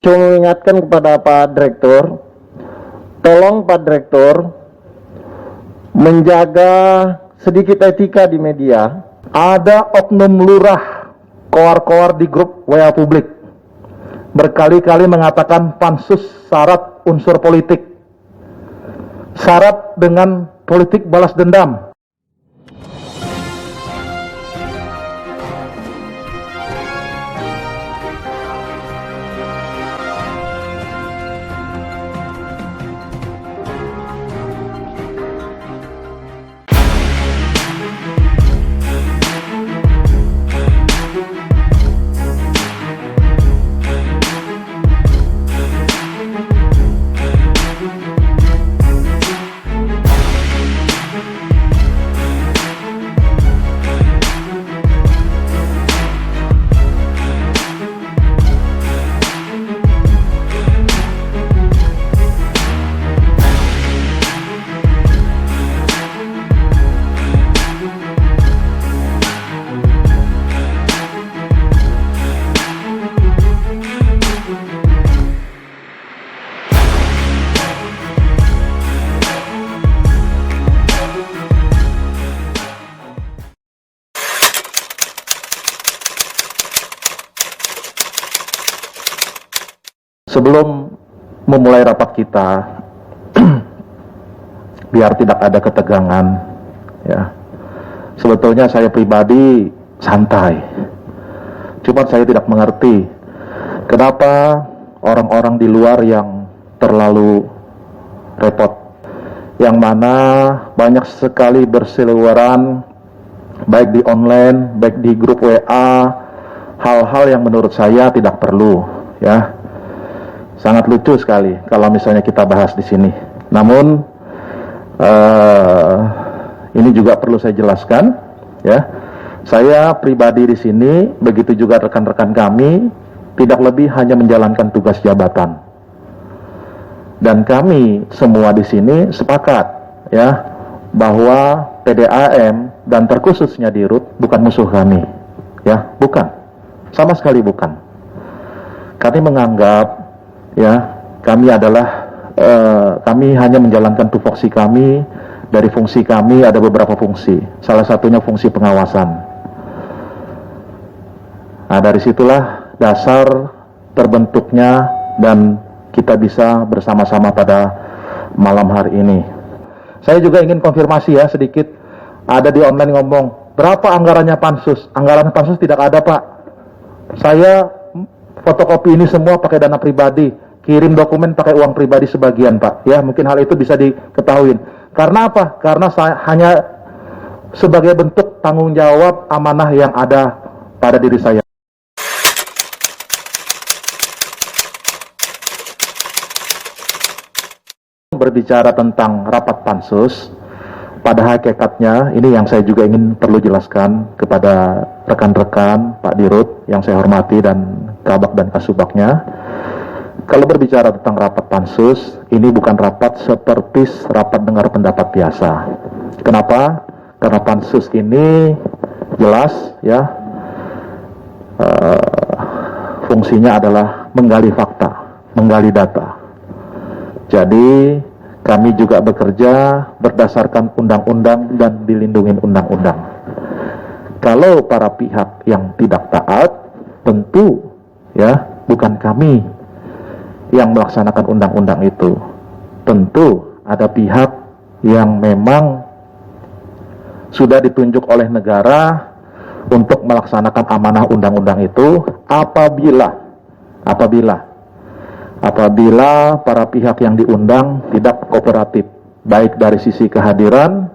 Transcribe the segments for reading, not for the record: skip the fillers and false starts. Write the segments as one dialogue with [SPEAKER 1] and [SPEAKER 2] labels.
[SPEAKER 1] Cuma mengingatkan kepada Pak Direktur, tolong Pak Direktur menjaga sedikit etika di media. Ada oknum lurah koar-koar di grup WA publik berkali-kali mengatakan pansus syarat unsur politik, syarat dengan politik balas dendam. Sebelum memulai rapat kita, biar tidak ada ketegangan, ya. Sebetulnya saya pribadi santai, cuma saya tidak mengerti kenapa orang-orang di luar yang terlalu repot, yang mana banyak sekali berseliweran, baik di online, baik di grup WA, hal-hal yang menurut saya tidak perlu, ya. Sangat lucu sekali kalau misalnya kita bahas di sini. Namun ini juga perlu saya jelaskan, ya. Saya pribadi di sini, begitu juga rekan-rekan kami, tidak lebih hanya menjalankan tugas jabatan. Dan kami semua di sini sepakat, ya, bahwa PDAM dan terkhususnya Dirut bukan musuh kami, ya, bukan, sama sekali bukan. Kami menganggap, ya, kami hanya menjalankan tupoksi kami. Dari fungsi kami ada beberapa fungsi, salah satunya fungsi pengawasan. Nah, dari situlah dasar terbentuknya dan kita bisa bersama-sama pada malam hari ini. Saya juga ingin konfirmasi, ya, sedikit. Ada di online ngomong, berapa anggarannya pansus? Anggaran pansus tidak ada, Pak. Saya fotokopi ini semua pakai dana pribadi, kirim dokumen pakai uang pribadi sebagian, Pak. Ya, mungkin hal itu bisa diketahui. Karena apa? Karena saya hanya sebagai bentuk tanggung jawab amanah yang ada pada diri saya. Berbicara tentang rapat pansus, pada hakikatnya ini yang saya juga ingin perlu jelaskan kepada rekan-rekan Pak Dirut yang saya hormati dan Kabak dan Kasubagnya. Kalau berbicara tentang rapat pansus, ini bukan rapat seperti rapat dengar pendapat biasa. Kenapa? Karena pansus ini jelas, ya, fungsinya adalah menggali fakta, menggali data. Jadi kami juga bekerja berdasarkan undang-undang dan dilindungi undang-undang. Kalau para pihak yang tidak taat, tentu, ya, bukan kami yang melaksanakan undang-undang itu. Tentu ada pihak yang memang sudah ditunjuk oleh negara untuk melaksanakan amanah undang-undang itu apabila para pihak yang diundang tidak kooperatif, baik dari sisi kehadiran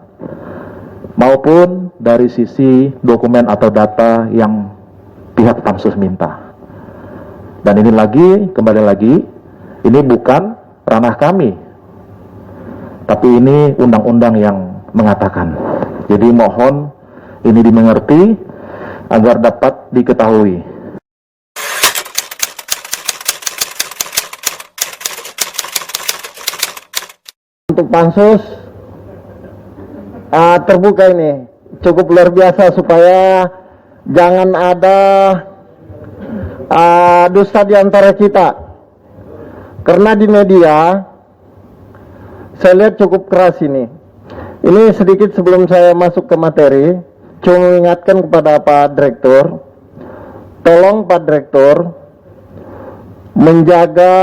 [SPEAKER 1] maupun dari sisi dokumen atau data yang pihak pansus minta. Dan ini kembali lagi, ini bukan ranah kami, tapi ini undang-undang yang mengatakan. Jadi mohon ini dimengerti agar dapat diketahui. Untuk pansus terbuka ini cukup luar biasa supaya jangan ada dusta di antara kita.
[SPEAKER 2] Karena di media saya lihat cukup keras ini. Ini sedikit sebelum saya masuk ke materi, cuma mengingatkan kepada Pak Direktur, tolong Pak Direktur menjaga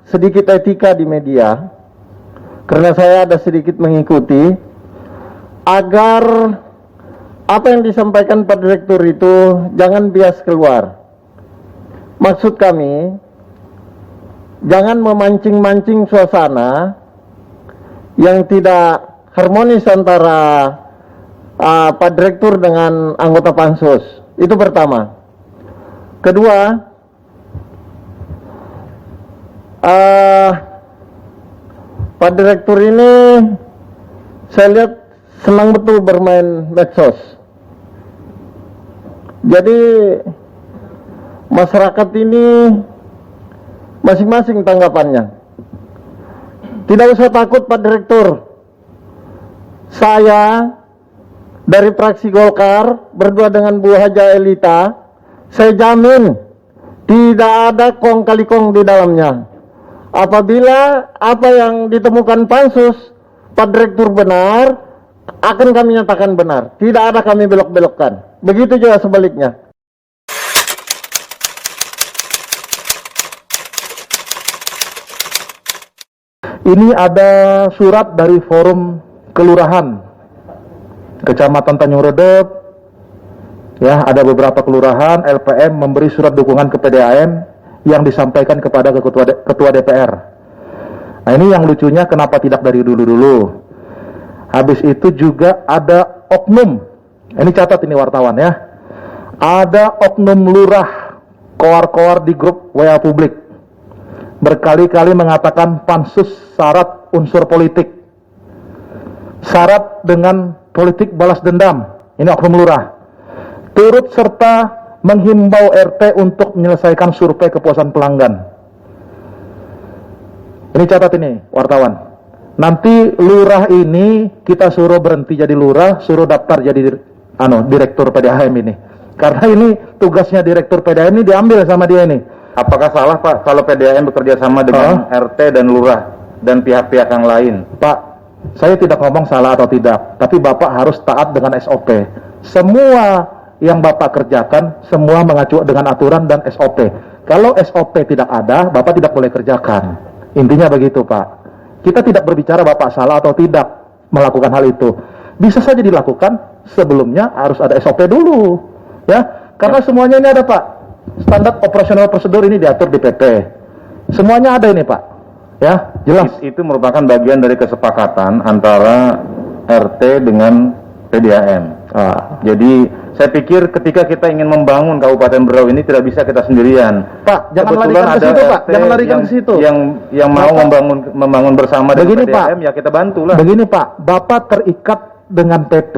[SPEAKER 2] sedikit etika di media, karena saya ada sedikit mengikuti, agar apa yang disampaikan Pak Direktur itu jangan bias keluar. Maksud kami, jangan memancing-mancing suasana yang tidak harmonis antara Pak Direktur dengan anggota Pansus. Itu pertama. Kedua, Pak Direktur ini saya lihat senang betul bermain medsos. Jadi masyarakat ini masing-masing tanggapannya. Tidak usah takut Pak Direktur. Saya dari fraksi Golkar berdua dengan Bu Haja Elita, saya jamin tidak ada kong kali kong di dalamnya. Apabila apa yang ditemukan Pansus Pak Direktur benar, akan kami nyatakan benar. Tidak ada kami belok-belokkan. Begitu juga sebaliknya.
[SPEAKER 1] Ini ada surat dari forum kelurahan Kecamatan Tanjung Redep. Ya, ada beberapa kelurahan LPM memberi surat dukungan ke PDAM yang disampaikan kepada ketua DPR. Nah, ini yang lucunya kenapa tidak dari dulu-dulu. Habis itu juga ada oknum. Ini catat ini wartawan ya. Ada oknum lurah koar-koar di grup WA publik. Berkali-kali mengatakan Pansus syarat unsur politik. Syarat dengan politik balas dendam. Ini oknum lurah. Turut serta menghimbau RT untuk menyelesaikan survei kepuasan pelanggan. Ini catat ini wartawan. Nanti lurah ini kita suruh berhenti jadi lurah, suruh daftar jadi direktur PDAM ini. Karena ini tugasnya direktur PDAM ini diambil sama dia ini.
[SPEAKER 3] Apakah salah Pak kalau PDAM bekerja sama dengan RT dan lurah dan pihak-pihak yang lain?
[SPEAKER 1] Pak, saya tidak ngomong salah atau tidak, tapi Bapak harus taat dengan SOP. Semua yang Bapak kerjakan, semua mengacu dengan aturan dan SOP. Kalau SOP tidak ada, Bapak tidak boleh kerjakan. Intinya begitu Pak. Kita tidak berbicara Bapak salah atau tidak melakukan hal itu. Bisa saja dilakukan, sebelumnya harus ada SOP dulu. Ya, karena semuanya ini ada Pak. Standar operasional prosedur ini diatur di PP. Semuanya ada ini Pak. Ya, jelas.
[SPEAKER 3] Itu merupakan bagian dari kesepakatan antara RT dengan PDAM. Jadi saya pikir ketika kita ingin membangun Kabupaten Berau ini tidak bisa kita sendirian.
[SPEAKER 1] Pak, jangan larikan ke situ Pak. Jangan larikan ke situ.
[SPEAKER 3] Yang mau membangun bersama dengan PDAM, ya kita bantulah.
[SPEAKER 1] Begini Pak, Bapak terikat dengan PP,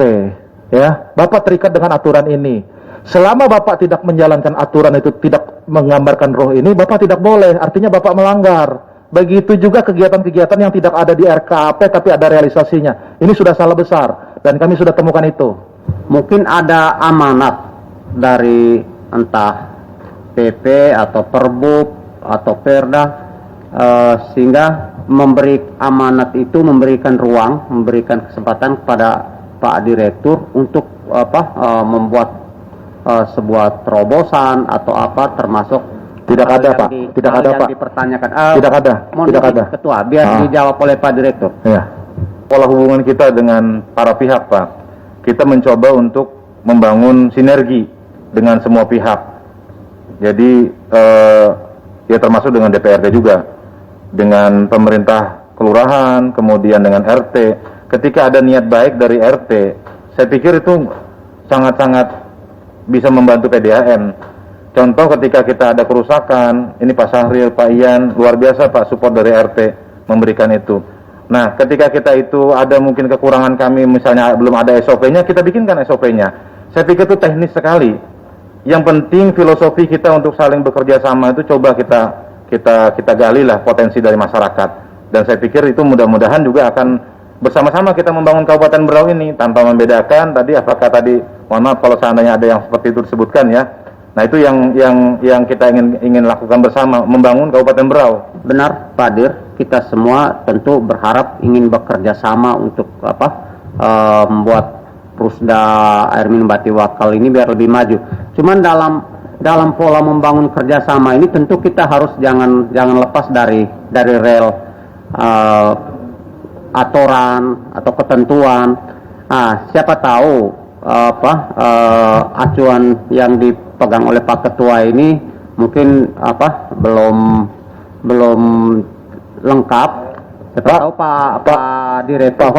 [SPEAKER 1] ya. Bapak terikat dengan aturan ini. Selama Bapak tidak menjalankan aturan itu, tidak menggambarkan roh ini, Bapak tidak boleh, artinya Bapak melanggar. Begitu juga kegiatan-kegiatan yang tidak ada di RKAP tapi ada realisasinya. Ini sudah salah besar dan kami sudah temukan itu.
[SPEAKER 4] Mungkin ada amanat dari entah PP atau Perbub atau Perda, sehingga memberi amanat itu memberikan ruang, memberikan kesempatan kepada Pak Direktur untuk membuat sebuah terobosan atau apa, termasuk
[SPEAKER 1] tidak ada Pak, tidak ada Pak,
[SPEAKER 4] dipertanyakan.
[SPEAKER 1] Tidak ada, tidak ada
[SPEAKER 4] Ketua, biar dijawab oleh Pak Direktur.
[SPEAKER 1] Ya.
[SPEAKER 3] Pola hubungan kita dengan para pihak Pak, kita mencoba untuk membangun sinergi dengan semua pihak. Jadi ya termasuk dengan DPRD juga, dengan pemerintah kelurahan, kemudian dengan RT. Ketika ada niat baik dari RT, saya pikir itu sangat-sangat bisa membantu PDAM. Contoh ketika kita ada kerusakan, ini Pak Sahril, Pak Ian, luar biasa Pak support dari RT memberikan itu. Nah, ketika kita itu ada mungkin kekurangan kami, misalnya belum ada SOP-nya, kita bikinkan SOP-nya. Saya pikir itu teknis sekali. Yang penting filosofi kita untuk saling bekerja sama itu coba kita gali lah potensi dari masyarakat. Dan saya pikir itu mudah-mudahan juga akan bersama-sama kita membangun Kabupaten Berau ini tanpa membedakan tadi apakah tadi, mohon maaf kalau seandainya ada yang seperti itu disebutkan ya, Nah itu yang kita ingin lakukan bersama, membangun Kabupaten Berau.
[SPEAKER 4] Benar, Pak Dir. Kita semua tentu berharap ingin bekerja sama untuk membuat Prusda Air Minum Batiwakal ini biar lebih maju. Cuman dalam pola membangun kerjasama ini tentu kita harus jangan lepas dari rel aturan atau ketentuan. Siapa tahu acuan yang dipegang oleh Pak Ketua ini mungkin belum lengkap. Siapa tahu Pak Direktur.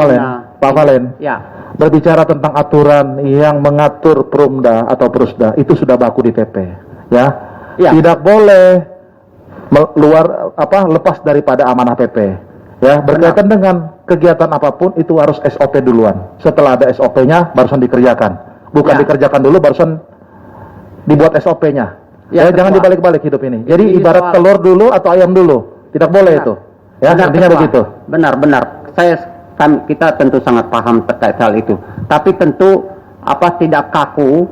[SPEAKER 1] Pak Valen.
[SPEAKER 4] Ya.
[SPEAKER 1] Berbicara tentang aturan yang mengatur Prumda atau Prusda itu sudah baku di PP, ya.
[SPEAKER 4] Ya.
[SPEAKER 1] Tidak boleh lepas daripada amanah PP, ya. Berkaitan dengan kegiatan apapun itu harus SOP duluan. Setelah ada SOP-nya barusan dikerjakan, bukan
[SPEAKER 4] Ya.
[SPEAKER 1] dikerjakan dulu barusan dibuat SOP-nya.
[SPEAKER 4] Ya,
[SPEAKER 1] Jangan
[SPEAKER 4] Ketua.
[SPEAKER 1] dibalik-balik hidup ini. Jadi
[SPEAKER 4] Ini
[SPEAKER 1] ibarat
[SPEAKER 4] soal-
[SPEAKER 1] telur dulu atau ayam dulu, tidak boleh itu. Ya,
[SPEAKER 4] Benar,
[SPEAKER 1] intinya
[SPEAKER 4] Ketua.
[SPEAKER 1] begitu.
[SPEAKER 4] Benar. Kita tentu sangat paham terkait hal itu. Tapi tentu tidak kaku.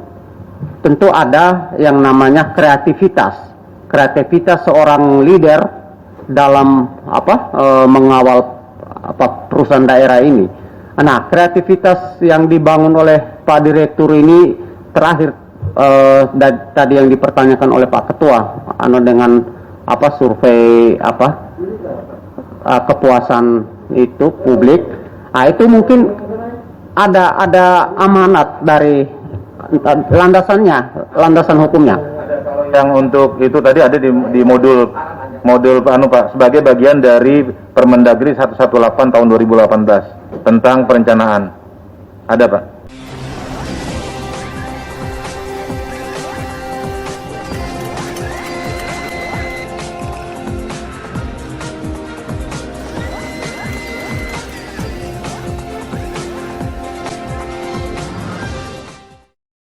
[SPEAKER 4] Tentu ada yang namanya kreativitas. Kreativitas seorang leader dalam mengawal perusahaan daerah ini. Nah, kreativitas yang dibangun oleh Pak Direktur ini terakhir tadi yang dipertanyakan oleh Pak Ketua, dengan survei kepuasan itu publik. Nah, itu mungkin ada amanat dari landasan hukumnya.
[SPEAKER 3] Yang untuk itu tadi ada di modul Pak, sebagai bagian dari Permendagri 118 tahun 2018 tentang perencanaan. Ada Pak?